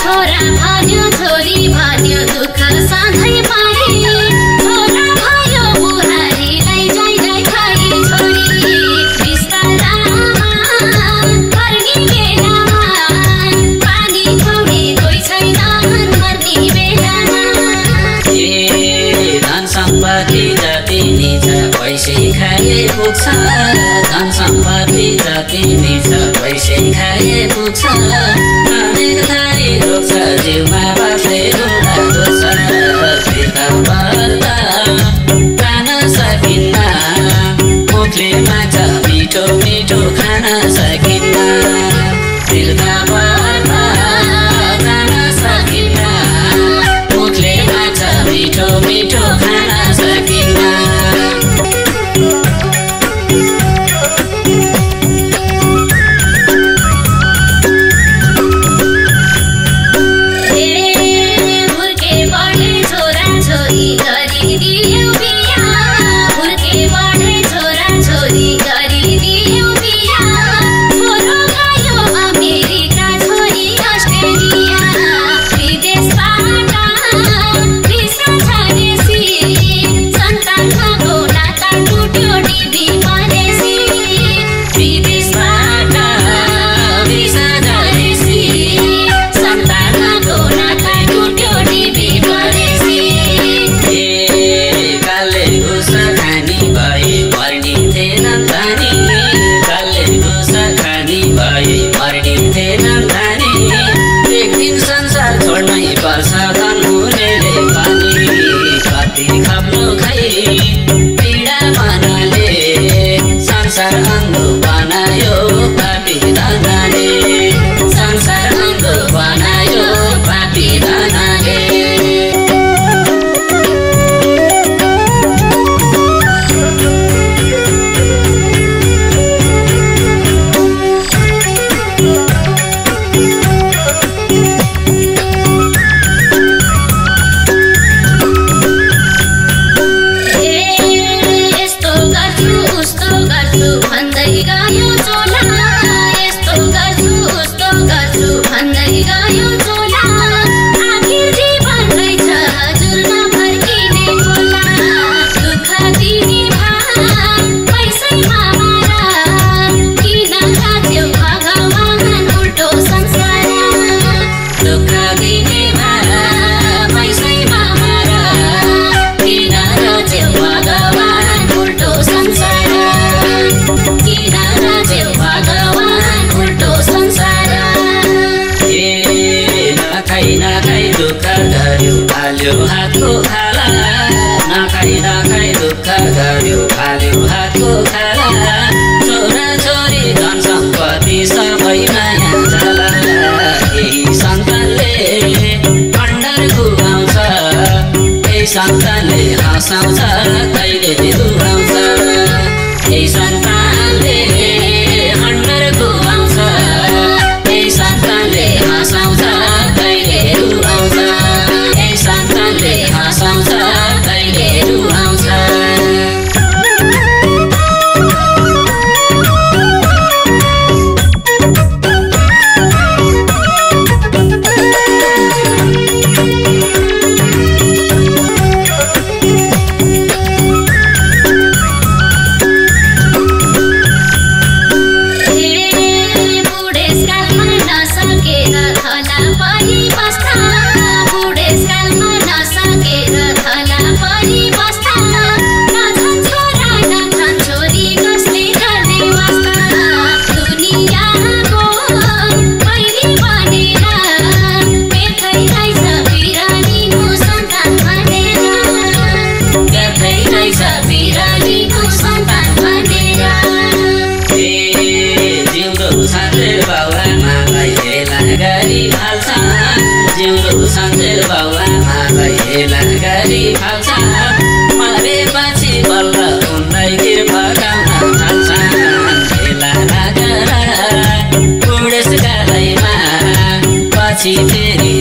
छोरा भन्यो छोरी भन्यो दुःख सधैँ पारी छोरा भयो बुहारीलाई जाइ जाइ खाई छोरी बिस्तारामा पर्ने बेलामा पानी खुवाउने कोही छैन मर्ने बेलामा धन सम्पत्ति जति नि छ पैसै खाए पुग्छ धन सम्पत्ति जति नि छ पैसै खाए पुग्छ अनेक थरी रोक्छ जिउमा बस्ने रुगाको छ फिर्ता पर्दा खान सकिन्न मुखले माग्छ मिठो मिठो खान सकिन्न फिर्ता पर्दा खान सकिन्न मुखले माग्छ मिठो मिठो खान सकिन्न हातको खाला नखाई नखाई दुःख गर्यो फाल्यो हातको खाला छोरा छोरी धन सम्पत्ति सबै माया जाला यही सन्तानले भण्डार खुवाउँछ यही सन्तानले हँसाउँछ कहिले रुवाउँछ यही सन्तानले भण्डार खुवाउँछ यही सन्तानले हँसाउँछ कहिले रुवाउँछ सन्तानले हँसाउँछ कहिले रुवाउँछ जिउँदो सन्जेल बाउआमालाई हेला गरी फाल्छ मरेपछि बल्ल उनलाई कृपा गाउन थाल्छ हेला नगर बुढेसकालैमा पछि फेरि